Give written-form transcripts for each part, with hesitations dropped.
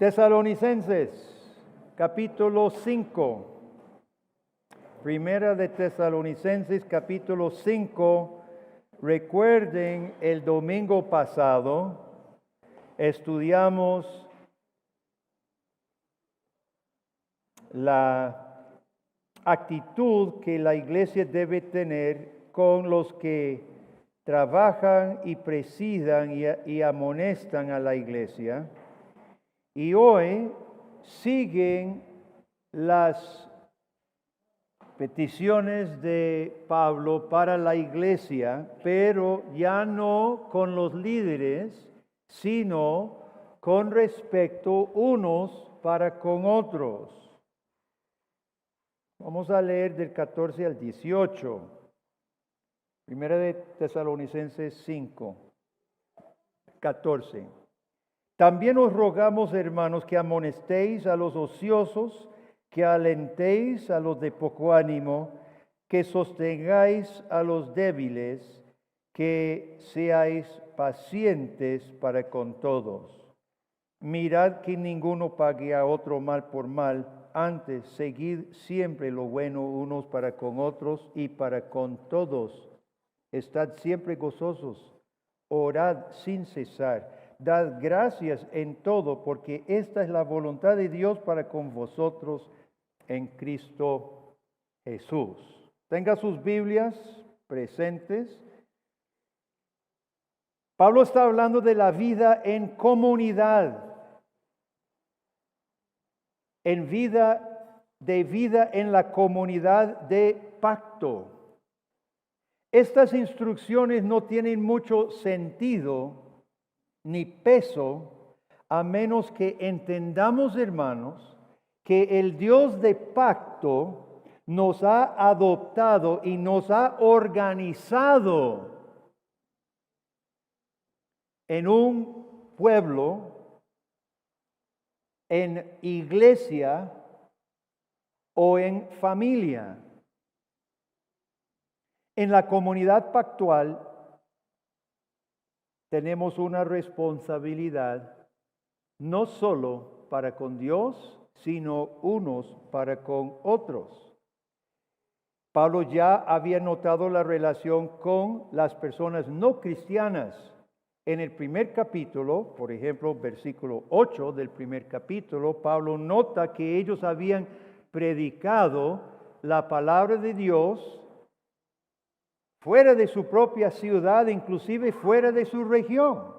Tesalonicenses, capítulo 5. Primera de Tesalonicenses, capítulo 5. Recuerden, el domingo pasado estudiamos la actitud que la iglesia debe tener con los que trabajan y presidan y amonestan a la iglesia. Y hoy siguen las peticiones de Pablo para la iglesia, pero ya no con los líderes, sino con respecto unos para con otros. Vamos a leer del 14 al 18. Primera de Tesalonicenses 5, 14. También os rogamos, hermanos, que amonestéis a los ociosos, que alentéis a los de poco ánimo, que sostengáis a los débiles, que seáis pacientes para con todos. Mirad que ninguno pague a otro mal por mal, antes seguid siempre lo bueno unos para con otros y para con todos. Estad siempre gozosos, orad sin cesar. Dad gracias en todo, porque esta es la voluntad de Dios para con vosotros en Cristo Jesús. Tenga sus Biblias presentes. Pablo está hablando de la vida en comunidad, vida en la comunidad de pacto. Estas instrucciones no tienen mucho sentido ni peso, a menos que entendamos, hermanos, que el Dios de pacto nos ha adoptado y nos ha organizado en un pueblo, en iglesia o en familia. En la comunidad pactual tenemos una responsabilidad no solo para con Dios, sino unos para con otros. Pablo ya había notado la relación con las personas no cristianas. En el primer capítulo, por ejemplo, versículo 8 del primer capítulo, Pablo nota que ellos habían predicado la palabra de Dios fuera de su propia ciudad, inclusive fuera de su región.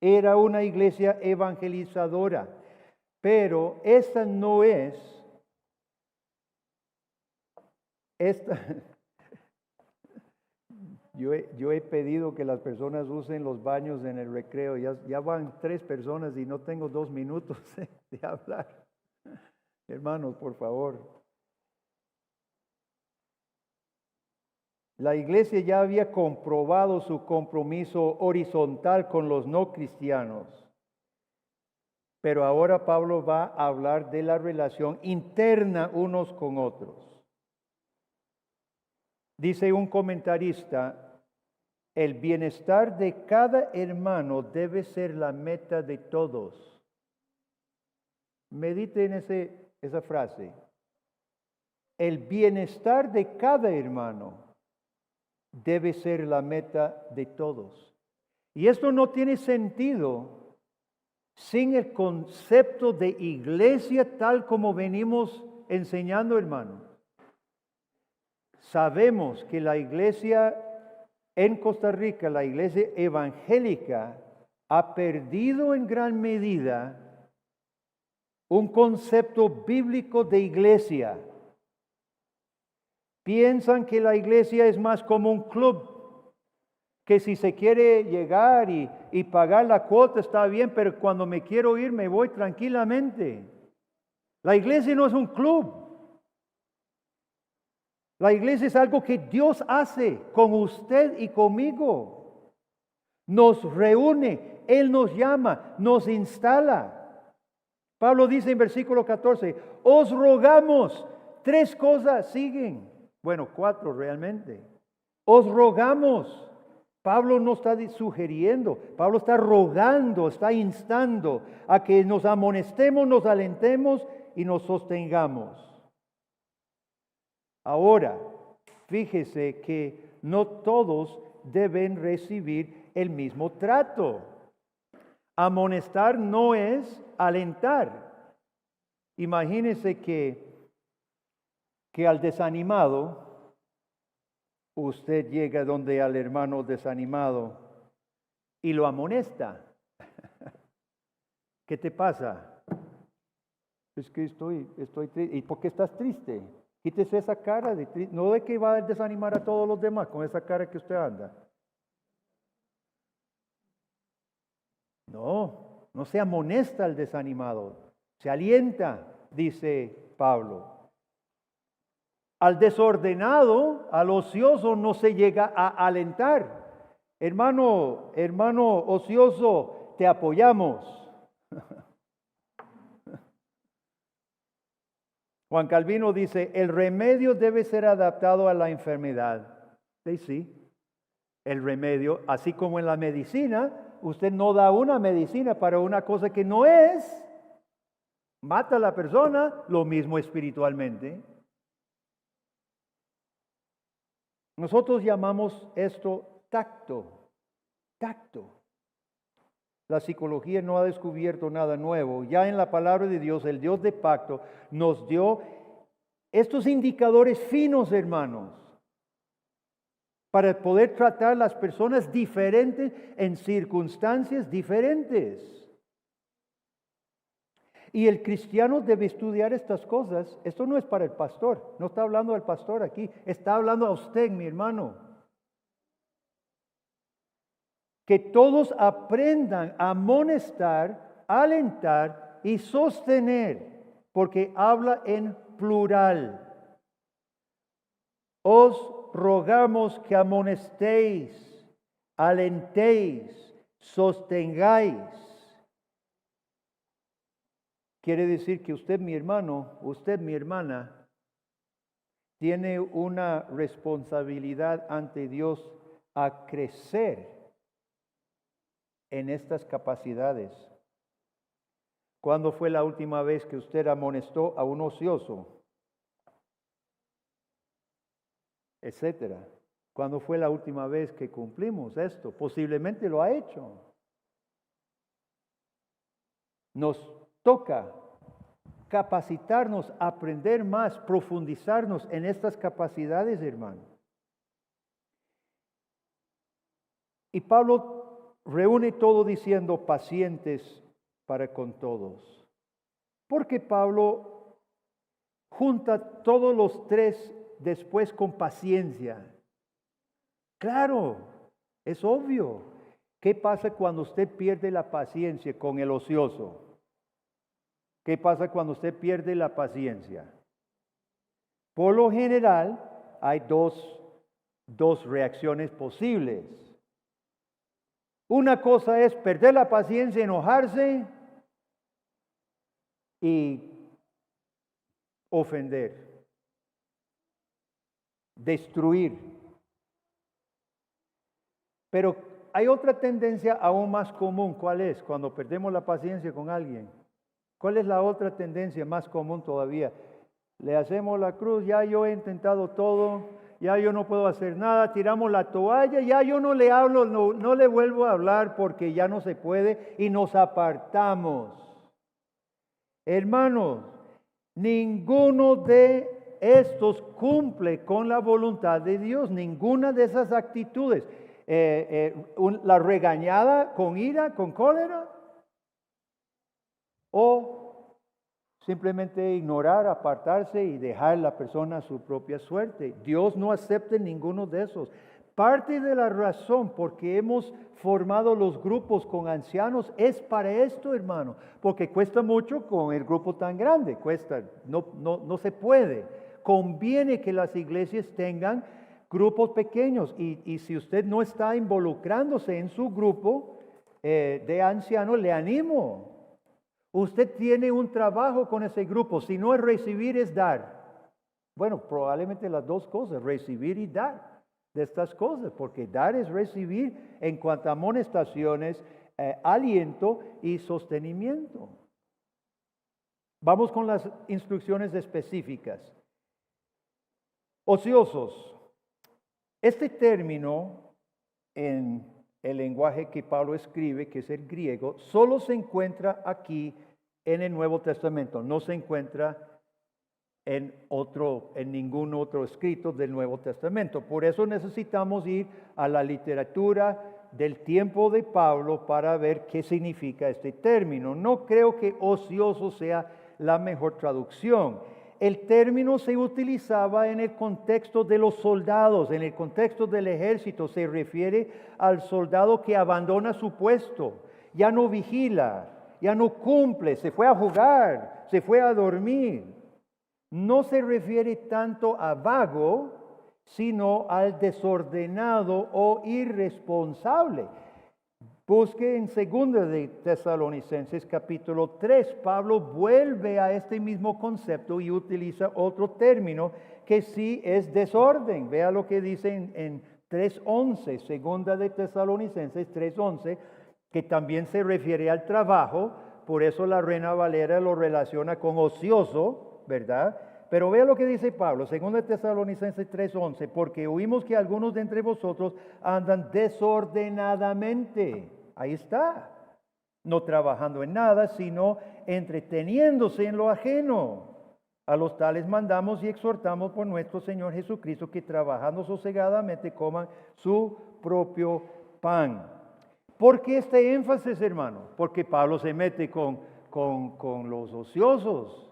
Era una iglesia evangelizadora. Pero esta no es, yo he pedido que las personas usen los baños en el recreo. Ya van 3 personas y no tengo 2 minutos de hablar. Hermanos, por favor. La iglesia ya había comprobado su compromiso horizontal con los no cristianos. Pero ahora Pablo va a hablar de la relación interna unos con otros. Dice un comentarista, el bienestar de cada hermano debe ser la meta de todos. Medite en esa frase. El bienestar de cada hermano debe ser la meta de todos. Y esto no tiene sentido sin el concepto de iglesia tal como venimos enseñando, hermano. Sabemos que la iglesia en Costa Rica, la iglesia evangélica, ha perdido en gran medida un concepto bíblico de iglesia. Piensan que la iglesia es más como un club, que si se quiere llegar y pagar la cuota está bien, pero cuando me quiero ir me voy tranquilamente. La iglesia no es un club. La iglesia es algo que Dios hace con usted y conmigo. Nos reúne, Él nos llama, nos instala. Pablo dice en versículo 14, os rogamos, 3 cosas siguen. Bueno, 4 realmente. Os rogamos Pablo no está sugiriendo, Pablo está rogando, está instando a que nos amonestemos, nos alentemos y nos sostengamos. Ahora, fíjese que no todos deben recibir el mismo trato. Amonestar no es alentar. Imagínese que al desanimado, usted llega donde al hermano desanimado y lo amonesta. ¿Qué te pasa? Es que estoy triste. ¿Y por qué estás triste? Quítese esa cara de triste. No de que va a desanimar a todos los demás con esa cara que usted anda. No se amonesta al desanimado. Se alienta, dice Pablo. Al desordenado, al ocioso, no se llega a alentar. Hermano ocioso, te apoyamos. Juan Calvino dice, el remedio debe ser adaptado a la enfermedad. Sí. El remedio, así como en la medicina, usted no da una medicina para una cosa que no es. Mata a la persona, lo mismo espiritualmente. Nosotros llamamos esto tacto. La psicología no ha descubierto nada nuevo. Ya en la palabra de Dios, el Dios de pacto, nos dio estos indicadores finos, hermanos, para poder tratar a las personas diferentes en circunstancias diferentes. Y el cristiano debe estudiar estas cosas. Esto no es para el pastor, no está hablando del pastor aquí, está hablando a usted, mi hermano. Que todos aprendan a amonestar, alentar y sostener, porque habla en plural. Os rogamos que amonestéis, alentéis, sostengáis. Quiere decir que usted, mi hermano, usted, mi hermana, tiene una responsabilidad ante Dios a crecer en estas capacidades. ¿Cuándo fue la última vez que usted amonestó a un ocioso? Etcétera. ¿Cuándo fue la última vez que cumplimos esto? Posiblemente lo ha hecho. Nos toca capacitarnos, aprender más, profundizarnos en estas capacidades, hermano. Y Pablo reúne todo diciendo pacientes para con todos. Porque Pablo junta todos los tres después con paciencia. Claro, es obvio. ¿Qué pasa cuando usted pierde la paciencia con el ocioso? ¿Qué pasa cuando usted pierde la paciencia? Por lo general, hay dos reacciones posibles. Una cosa es perder la paciencia, enojarse y ofender, destruir. Pero hay otra tendencia aún más común. ¿Cuál es? Cuando perdemos la paciencia con alguien. ¿Cuál es la otra tendencia más común todavía? Le hacemos la cruz, ya yo he intentado todo, ya yo no puedo hacer nada, tiramos la toalla, ya yo no le hablo, no le vuelvo a hablar porque ya no se puede y nos apartamos. Hermanos, ninguno de estos cumple con la voluntad de Dios, ninguna de esas actitudes. La regañada con ira, con cólera, o simplemente ignorar, apartarse y dejar a la persona a su propia suerte. Dios no acepta ninguno de esos. Parte de la razón por qué hemos formado los grupos con ancianos es para esto, hermano, porque cuesta mucho con el grupo tan grande, no se puede. Conviene que las iglesias tengan grupos pequeños y si usted no está involucrándose en su grupo de ancianos, le animo. Usted tiene un trabajo con ese grupo. Si no es recibir, es dar. Bueno, probablemente las dos cosas, recibir y dar. de estas cosas, porque dar es recibir en cuanto a amonestaciones, aliento y sostenimiento. Vamos con las instrucciones específicas. Ociosos. Este término en el lenguaje que Pablo escribe, que es el griego, solo se encuentra aquí en el Nuevo Testamento, no se encuentra en ningún otro escrito del Nuevo Testamento. Por eso necesitamos ir a la literatura del tiempo de Pablo para ver qué significa este término. No creo que ocioso sea la mejor traducción. El término se utilizaba en el contexto de los soldados, en el contexto del ejército. Se refiere al soldado que abandona su puesto, ya no vigila, ya no cumple, se fue a jugar, se fue a dormir. No se refiere tanto a vago, sino al desordenado o irresponsable. Busque en 2 de Tesalonicenses capítulo 3, Pablo vuelve a este mismo concepto y utiliza otro término que sí es desorden. Vea lo que dice en 3:11, 2 de Tesalonicenses 3:11, que también se refiere al trabajo, por eso la Reina Valera lo relaciona con ocioso, ¿verdad? Pero vea lo que dice Pablo, 2 de Tesalonicenses 3:11, porque oímos que algunos de entre vosotros andan desordenadamente. Ahí está, no trabajando en nada, sino entreteniéndose en lo ajeno. A los tales mandamos y exhortamos por nuestro Señor Jesucristo que trabajando sosegadamente coman su propio pan. ¿Por qué este énfasis, hermano? Porque Pablo se mete con los ociosos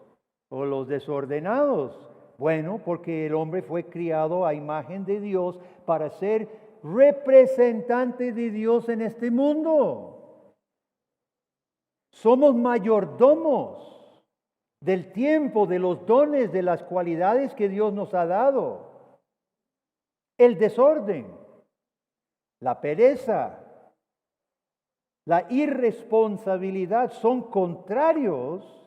o los desordenados. Bueno, porque el hombre fue criado a imagen de Dios para ser representante de Dios en este mundo. Somos mayordomos del tiempo, de los dones, de las cualidades que Dios nos ha dado. El desorden, la pereza, la irresponsabilidad son contrarios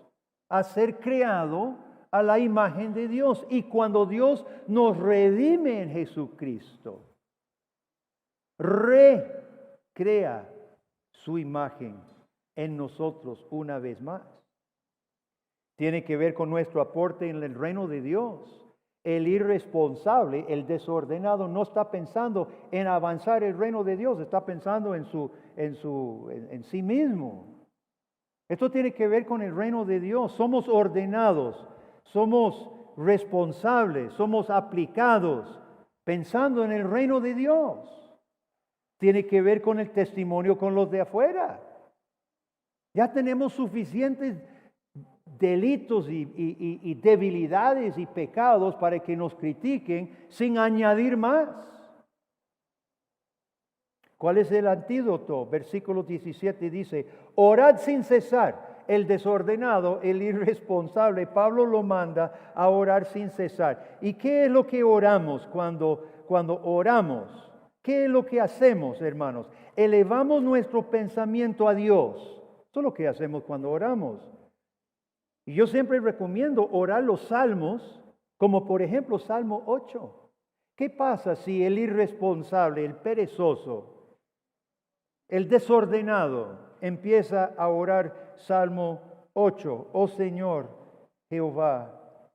a ser creado a la imagen de Dios. Y cuando Dios nos redime en Jesucristo, recrea su imagen en nosotros una vez más. Tiene que ver con nuestro aporte en el reino de Dios. El irresponsable, el desordenado, no está pensando en avanzar el reino de Dios, está pensando en sí mismo. Esto tiene que ver con el reino de Dios. Somos ordenados, somos responsables, somos aplicados, pensando en el reino de Dios. Tiene que ver con el testimonio con los de afuera. Ya tenemos suficientes delitos y debilidades y pecados para que nos critiquen sin añadir más. ¿Cuál es el antídoto? Versículo 17 dice, orad sin cesar. El desordenado, el irresponsable, Pablo lo manda a orar sin cesar. ¿Y qué es lo que oramos cuando oramos? ¿Qué es lo que hacemos, hermanos? Elevamos nuestro pensamiento a Dios. Eso es lo que hacemos cuando oramos. Y yo siempre recomiendo orar los salmos, como por ejemplo Salmo 8. ¿Qué pasa si el irresponsable, el perezoso, el desordenado empieza a orar Salmo 8? Oh Señor, Jehová,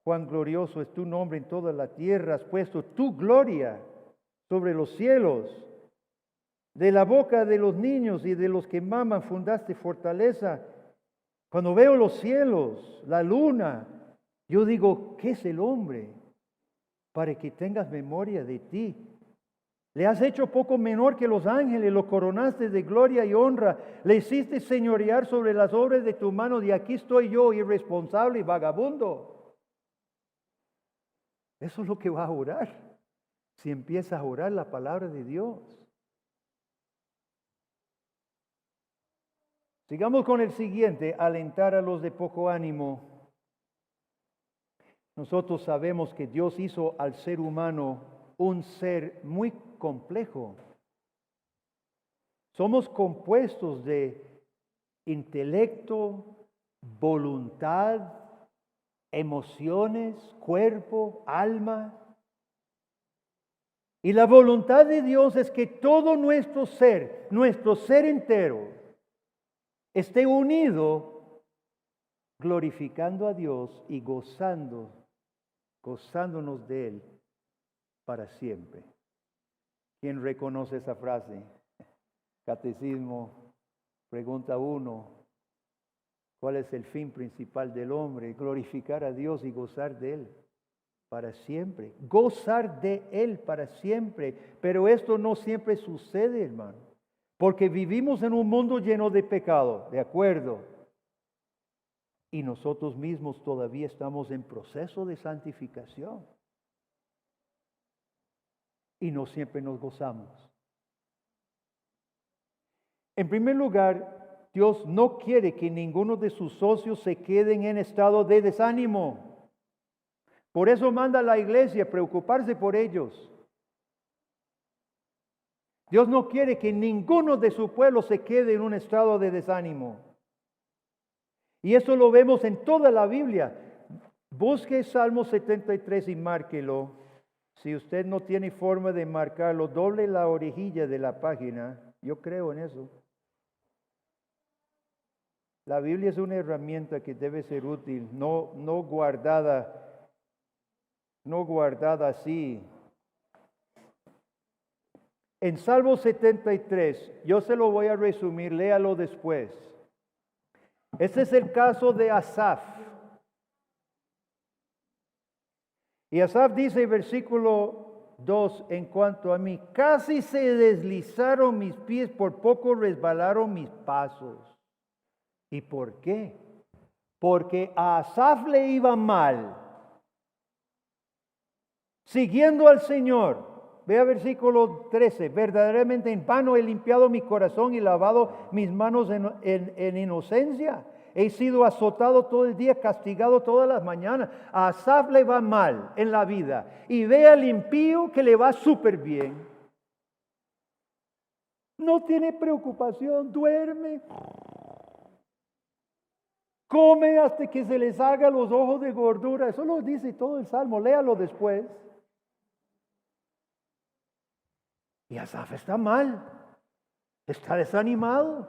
cuán glorioso es tu nombre en toda la tierra, has puesto tu gloria sobre los cielos. De la boca de los niños y de los que maman fundaste fortaleza. Cuando veo los cielos, la luna, yo digo, ¿qué es el hombre para que tengas memoria de ti? Le has hecho poco menor que los ángeles, lo coronaste de gloria y honra, le hiciste señorear sobre las obras de tu mano, y aquí estoy yo, irresponsable y vagabundo. Eso es lo que va a orar, si empieza a orar la palabra de Dios. Sigamos con el siguiente, alentar a los de poco ánimo. Nosotros sabemos que Dios hizo al ser humano un ser muy complejo. Somos compuestos de intelecto, voluntad, emociones, cuerpo, alma. Y la voluntad de Dios es que todo nuestro ser entero, esté unido, glorificando a Dios y gozándonos de Él para siempre. ¿Quién reconoce esa frase? Catecismo, pregunta 1. ¿Cuál es el fin principal del hombre? Glorificar a Dios y gozar de Él para siempre. Gozar de Él para siempre. Pero esto no siempre sucede, hermano. Porque vivimos en un mundo lleno de pecado, ¿de acuerdo? Y nosotros mismos todavía estamos en proceso de santificación. Y no siempre nos gozamos. En primer lugar, Dios no quiere que ninguno de sus socios se queden en estado de desánimo. Por eso manda a la iglesia a preocuparse por ellos. Dios no quiere que ninguno de su pueblo se quede en un estado de desánimo. Y eso lo vemos en toda la Biblia. Busque Salmo 73 y márquelo. Si usted no tiene forma de marcarlo, doble la orejilla de la página. Yo creo en eso. La Biblia es una herramienta que debe ser útil, no guardada así. En Salmo 73, yo se lo voy a resumir, léalo después. Este es el caso de Asaf. Y Asaf dice, versículo 2, en cuanto a mí, casi se deslizaron mis pies, por poco resbalaron mis pasos. ¿Y por qué? Porque a Asaf le iba mal. Siguiendo al Señor. Vea versículo 13. Verdaderamente en vano he limpiado mi corazón y lavado mis manos en inocencia. He sido azotado todo el día, castigado todas las mañanas. A Asaf le va mal en la vida. Y ve al impío que le va súper bien. No tiene preocupación, duerme. Come hasta que se les haga los ojos de gordura. Eso lo dice todo el Salmo. Léalo después. Y Asaf está mal. Está desanimado.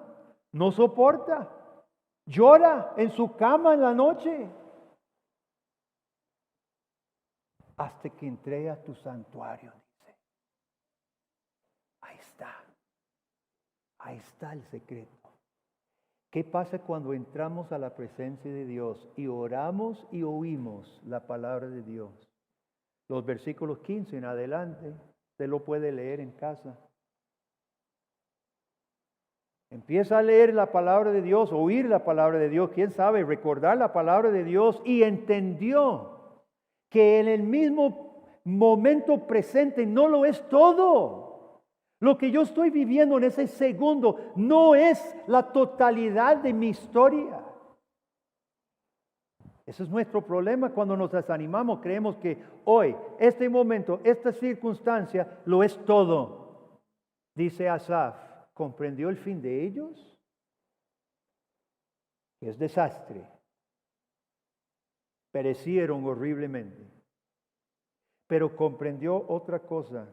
No soporta. Llora en su cama en la noche. Hasta que entré a tu santuario, dice. Ahí está. Ahí está el secreto. ¿Qué pasa cuando entramos a la presencia de Dios y oramos y oímos la palabra de Dios? Los versículos 15 en adelante, usted lo puede leer en casa. Empieza a leer la palabra de Dios, oír la palabra de Dios, quién sabe, recordar la palabra de Dios y entendió que en el mismo momento presente no lo es todo. Lo que yo estoy viviendo en ese segundo no es la totalidad de mi historia. Ese es nuestro problema cuando nos desanimamos. Creemos que hoy, este momento, esta circunstancia lo es todo. Dice Asaf, ¿comprendió el fin de ellos? Es desastre. Perecieron horriblemente. Pero comprendió otra cosa.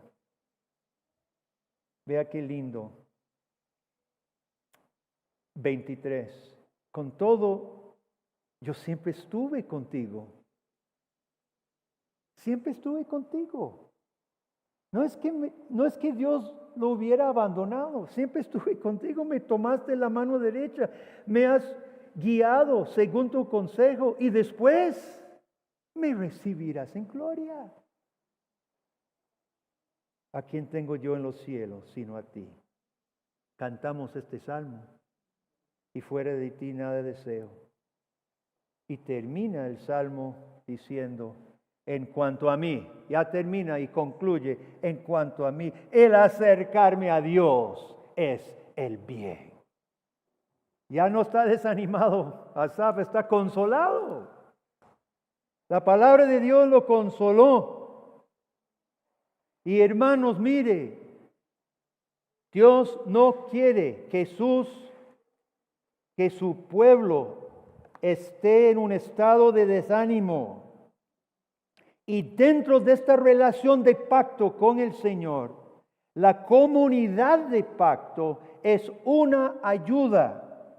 Vea qué lindo. 23. Con todo, yo siempre estuve contigo. Siempre estuve contigo. No es que Dios lo hubiera abandonado. Siempre estuve contigo. Me tomaste la mano derecha. Me has guiado según tu consejo. Y después me recibirás en gloria. ¿A quién tengo yo en los cielos sino a ti? Cantamos este salmo. Y fuera de ti nada deseo. Y termina el salmo diciendo, en cuanto a mí, ya termina y concluye, en cuanto a mí, el acercarme a Dios es el bien. Ya no está desanimado, Asaf está consolado. La palabra de Dios lo consoló. Y hermanos, mire, Dios no quiere que su pueblo esté en un estado de desánimo. Y dentro de esta relación de pacto con el Señor, la comunidad de pacto es una ayuda.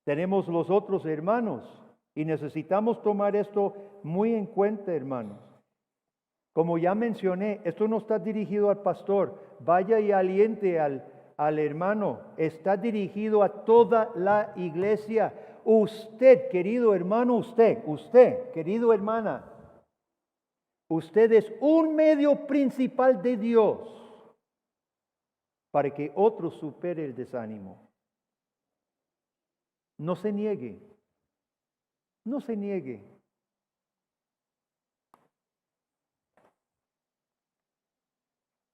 Tenemos los otros hermanos y necesitamos tomar esto muy en cuenta, hermanos. Como ya mencioné, esto no está dirigido al pastor. Vaya y aliente al hermano. Está dirigido a toda la iglesia. Usted, querido hermano, usted, querido hermana, usted es un medio principal de Dios para que otro supere el desánimo. No se niegue. No se niegue.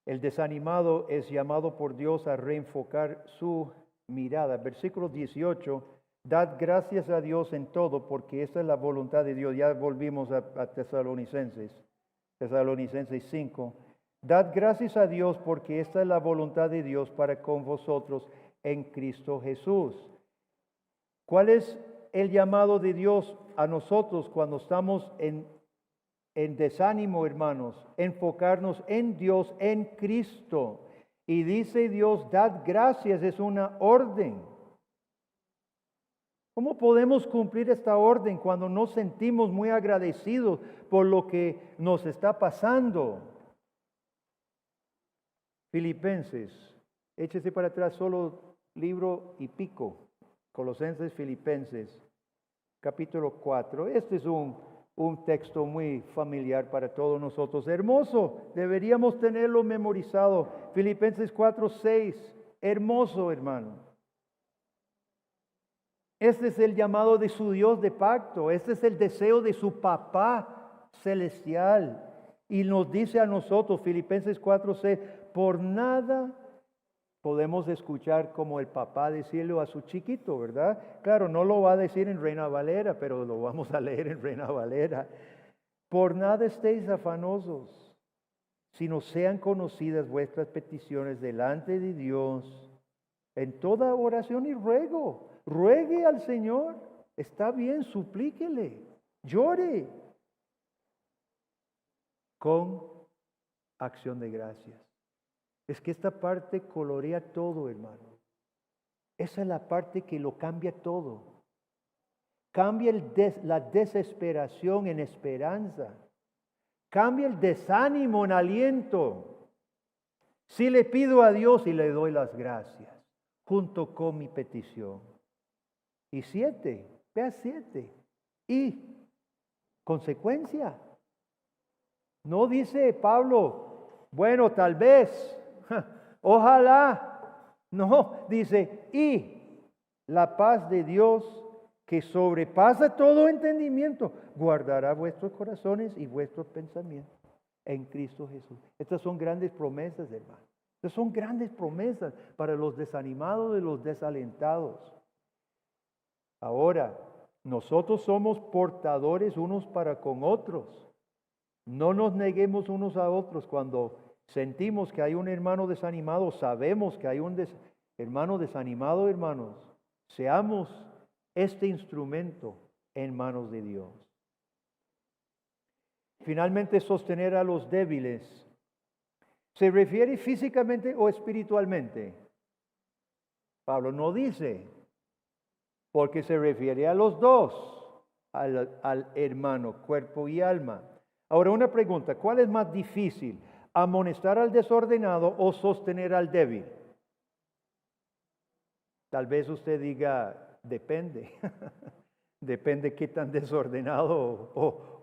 El desanimado es llamado por Dios a reenfocar su mirada. Versículo 18. Dad gracias a Dios en todo, porque esta es la voluntad de Dios. Ya volvimos a Tesalonicenses 5. Dad gracias a Dios, porque esta es la voluntad de Dios para con vosotros en Cristo Jesús. ¿Cuál es el llamado de Dios a nosotros cuando estamos en desánimo, hermanos? Enfocarnos en Dios, en Cristo. Y dice Dios, dad gracias, es una orden. ¿Cómo podemos cumplir esta orden cuando nos sentimos muy agradecidos por lo que nos está pasando? Filipenses, échese para atrás solo libro y pico. Colosenses, Filipenses, capítulo 4. Este es un texto muy familiar para todos nosotros. Hermoso, deberíamos tenerlo memorizado. Filipenses 4:6, hermoso, hermano. Este es el llamado de su Dios de pacto. Este es el deseo de su papá celestial. Y nos dice a nosotros, Filipenses 4:6, por nada podemos escuchar como el papá decirlo a su chiquito, ¿verdad? Claro, no lo va a decir en Reina Valera, pero lo vamos a leer en Reina Valera. Por nada estéis afanosos, sino sean conocidas vuestras peticiones delante de Dios en toda oración y ruego. Ruegue al Señor, está bien, suplíquele, llore con acción de gracias. Es que esta parte colorea todo, hermano. Esa es la parte que lo cambia todo. Cambia la desesperación en esperanza. Cambia el desánimo en aliento. Si le pido a Dios y le doy las gracias, junto con mi petición. Y 7, vea 7. Y consecuencia. No dice Pablo, bueno, tal vez, ojalá. No, dice, y la paz de Dios que sobrepasa todo entendimiento, guardará vuestros corazones y vuestros pensamientos en Cristo Jesús. Estas son grandes promesas, hermano. Estas son grandes promesas para los desanimados y los desalentados. Ahora, nosotros somos portadores unos para con otros. No nos neguemos unos a otros. Cuando sentimos que hay un hermano desanimado, sabemos que hay un hermano desanimado, hermanos. Seamos este instrumento en manos de Dios. Finalmente, sostener a los débiles. ¿Se refiere físicamente o espiritualmente? Pablo no dice, porque se refiere a los dos, al hermano, cuerpo y alma. Ahora una pregunta, ¿cuál es más difícil? ¿Amonestar al desordenado o sostener al débil? Tal vez usted diga, depende. Depende qué tan desordenado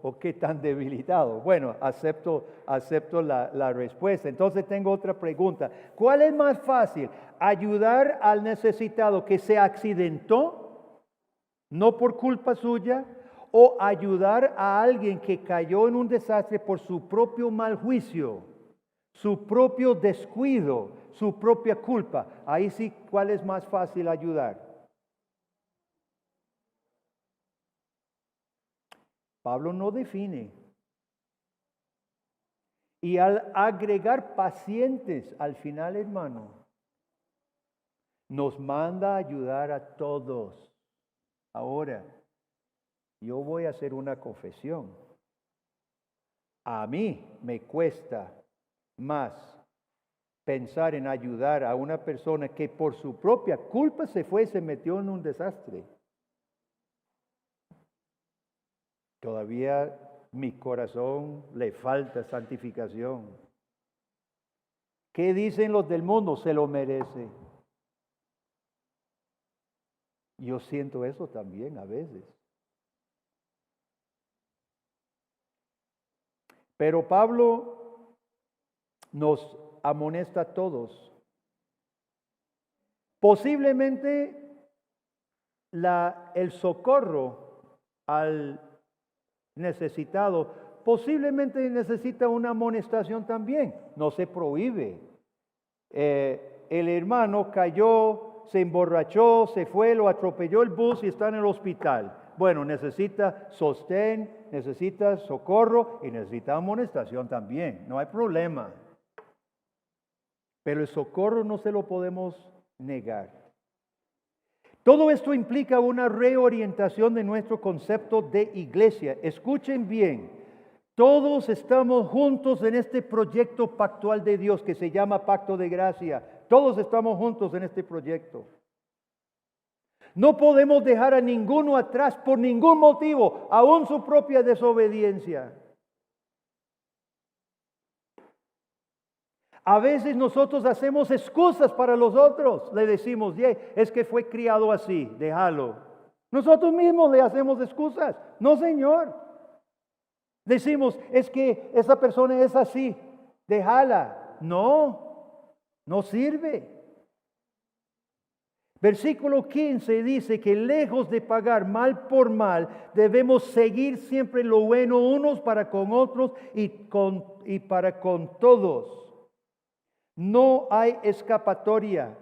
o qué tan debilitado. Bueno, acepto la respuesta. Entonces tengo otra pregunta. ¿Cuál es más fácil? ¿Ayudar al necesitado que se accidentó? No por culpa suya, o ayudar a alguien que cayó en un desastre por su propio mal juicio, su propio descuido, su propia culpa. Ahí sí, ¿cuál es más fácil ayudar? Pablo no define. Y al agregar pacientes al final, hermano, nos manda a ayudar a todos. Ahora, yo voy a hacer una confesión. A mí me cuesta más pensar en ayudar a una persona que por su propia culpa se metió en un desastre. Todavía mi corazón le falta santificación. ¿Qué dicen los del mundo? Se lo merece. Yo siento eso también a veces. Pero Pablo nos amonesta a todos. Posiblemente el socorro al necesitado posiblemente necesita una amonestación también. No se prohíbe. El hermano cayó, se emborrachó, se fue, lo atropelló el bus y está en el hospital. Bueno, necesita sostén, necesita socorro y necesita amonestación también. No hay problema. Pero el socorro no se lo podemos negar. Todo esto implica una reorientación de nuestro concepto de iglesia. Escuchen bien, todos estamos juntos en este proyecto pactual de Dios que se llama Pacto de Gracia. Todos estamos juntos en este proyecto. No podemos dejar a ninguno atrás por ningún motivo, aun su propia desobediencia. A veces nosotros hacemos excusas para los otros. Le decimos, es que fue criado así, déjalo. Nosotros mismos le hacemos excusas. No, Señor. Decimos, es que esa persona es así, déjala. No sirve. Versículo 15 dice que lejos de pagar mal por mal, debemos seguir siempre lo bueno unos para con otros y para con todos. No hay escapatoria.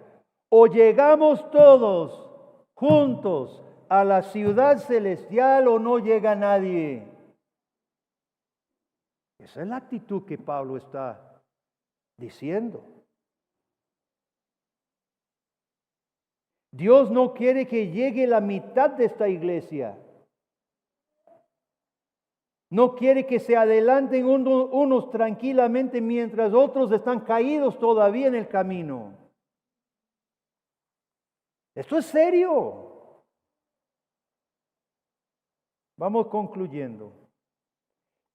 O llegamos todos juntos a la ciudad celestial o no llega nadie. Esa es la actitud que Pablo está diciendo. Dios no quiere que llegue la mitad de esta iglesia. No quiere que se adelanten unos tranquilamente mientras otros están caídos todavía en el camino. Esto es serio. Vamos concluyendo.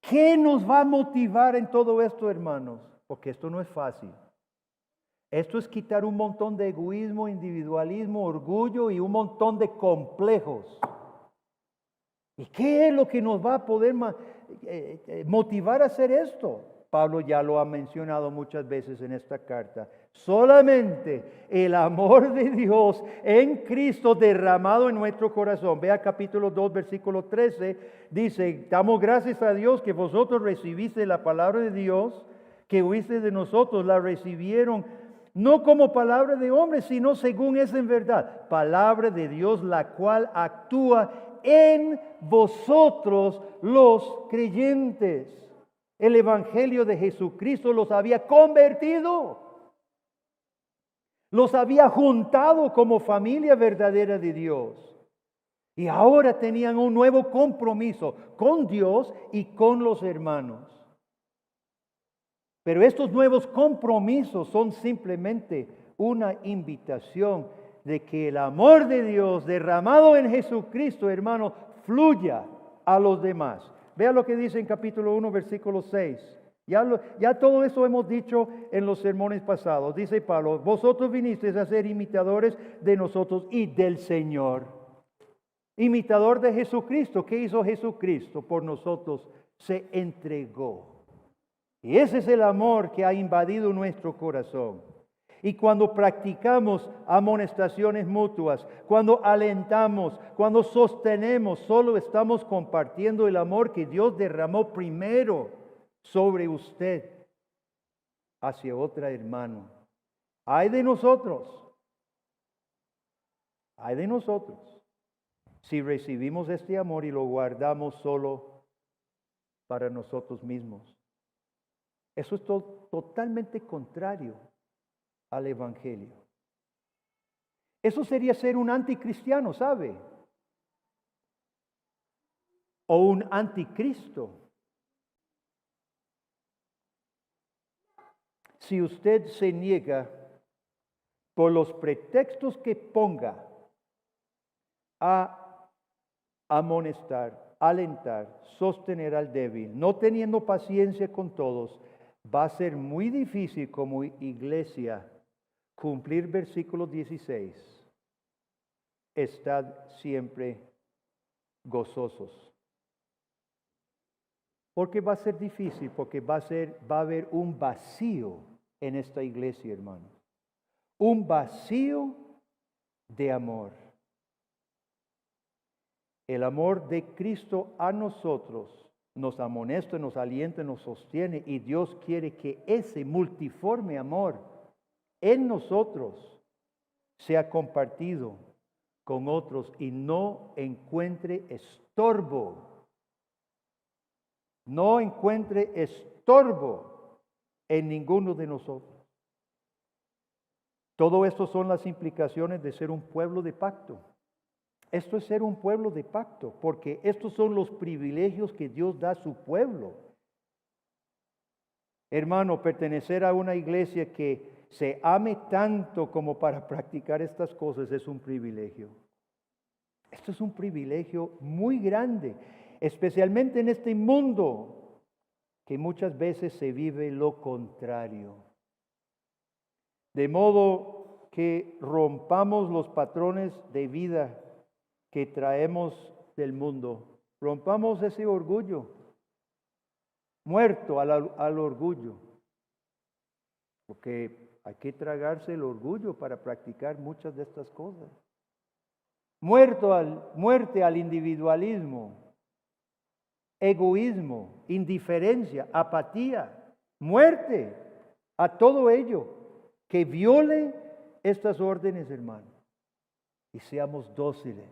¿Qué nos va a motivar en todo esto, hermanos? Porque esto no es fácil. Esto es quitar un montón de egoísmo, individualismo, orgullo y un montón de complejos. ¿Y qué es lo que nos va a poder motivar a hacer esto? Pablo ya lo ha mencionado muchas veces en esta carta. Solamente el amor de Dios en Cristo derramado en nuestro corazón. Vea capítulo 2, versículo 13. Dice, damos gracias a Dios que vosotros recibiste la palabra de Dios, que oíste de nosotros, la recibieron no como palabra de hombre, sino según es en verdad. Palabra de Dios, la cual actúa en vosotros los creyentes. El evangelio de Jesucristo los había convertido. Los había juntado como familia verdadera de Dios. Y ahora tenían un nuevo compromiso con Dios y con los hermanos. Pero estos nuevos compromisos son simplemente una invitación de que el amor de Dios derramado en Jesucristo, hermano, fluya a los demás. Vea lo que dice en capítulo 1, versículo 6. Ya todo eso hemos dicho en los sermones pasados. Dice Pablo, vosotros vinisteis a ser imitadores de nosotros y del Señor. Imitador de Jesucristo. ¿Qué hizo Jesucristo por nosotros? Se entregó. Y ese es el amor que ha invadido nuestro corazón. Y cuando practicamos amonestaciones mutuas, cuando alentamos, cuando sostenemos, solo estamos compartiendo el amor que Dios derramó primero sobre usted hacia otra hermano. Ay de nosotros. Ay de nosotros. Si recibimos este amor y lo guardamos solo para nosotros mismos. Eso es totalmente contrario al Evangelio. Eso sería ser un anticristiano, ¿sabe? O un anticristo. si usted se niega por los pretextos que ponga a amonestar, alentar, sostener al débil, no teniendo paciencia con todos, va a ser muy difícil como iglesia cumplir versículo 16. Estad siempre gozosos. Porque va a ser difícil, porque va a haber un vacío en esta iglesia, hermanos. Un vacío de amor. El amor de Cristo a nosotros nos amonesta, nos alienta, nos sostiene, y Dios quiere que ese multiforme amor en nosotros sea compartido con otros y no encuentre estorbo. No encuentre estorbo en ninguno de nosotros. Todo esto son las implicaciones de ser un pueblo de pacto. Esto es ser un pueblo de pacto, porque estos son los privilegios que Dios da a su pueblo. Hermano, pertenecer a una iglesia que se ame tanto como para practicar estas cosas es un privilegio. Esto es un privilegio muy grande, especialmente en este mundo que muchas veces se vive lo contrario. De modo que rompamos los patrones de vida que traemos del mundo. Rompamos ese orgullo, muerto al orgullo, porque hay que tragarse el orgullo para practicar muchas de estas cosas. Muerte al individualismo, egoísmo, indiferencia, apatía, muerte a todo ello que viole estas órdenes, hermanos, y seamos dóciles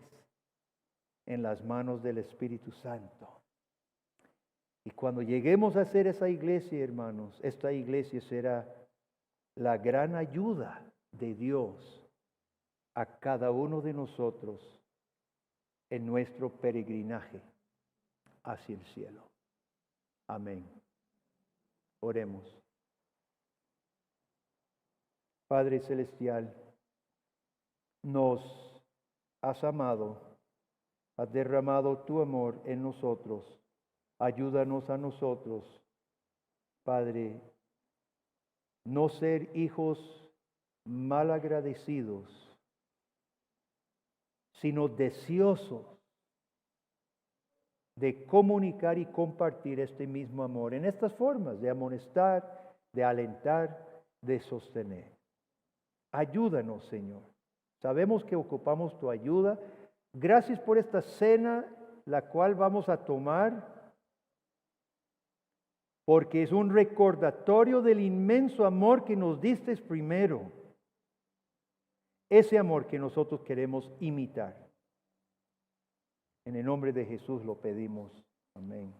en las manos del Espíritu Santo. Y cuando lleguemos a ser esa iglesia, hermanos, esta iglesia será la gran ayuda de Dios a cada uno de nosotros en nuestro peregrinaje hacia el cielo. Amén. Oremos. Padre Celestial, nos has amado. Has derramado tu amor en nosotros. Ayúdanos a nosotros, Padre, no ser hijos malagradecidos, sino deseosos de comunicar y compartir este mismo amor en estas formas de amonestar, de alentar, de sostener. Ayúdanos, Señor. Sabemos que ocupamos tu ayuda. Gracias por esta cena, la cual vamos a tomar, porque es un recordatorio del inmenso amor que nos diste primero. Ese amor que nosotros queremos imitar. En el nombre de Jesús lo pedimos. Amén.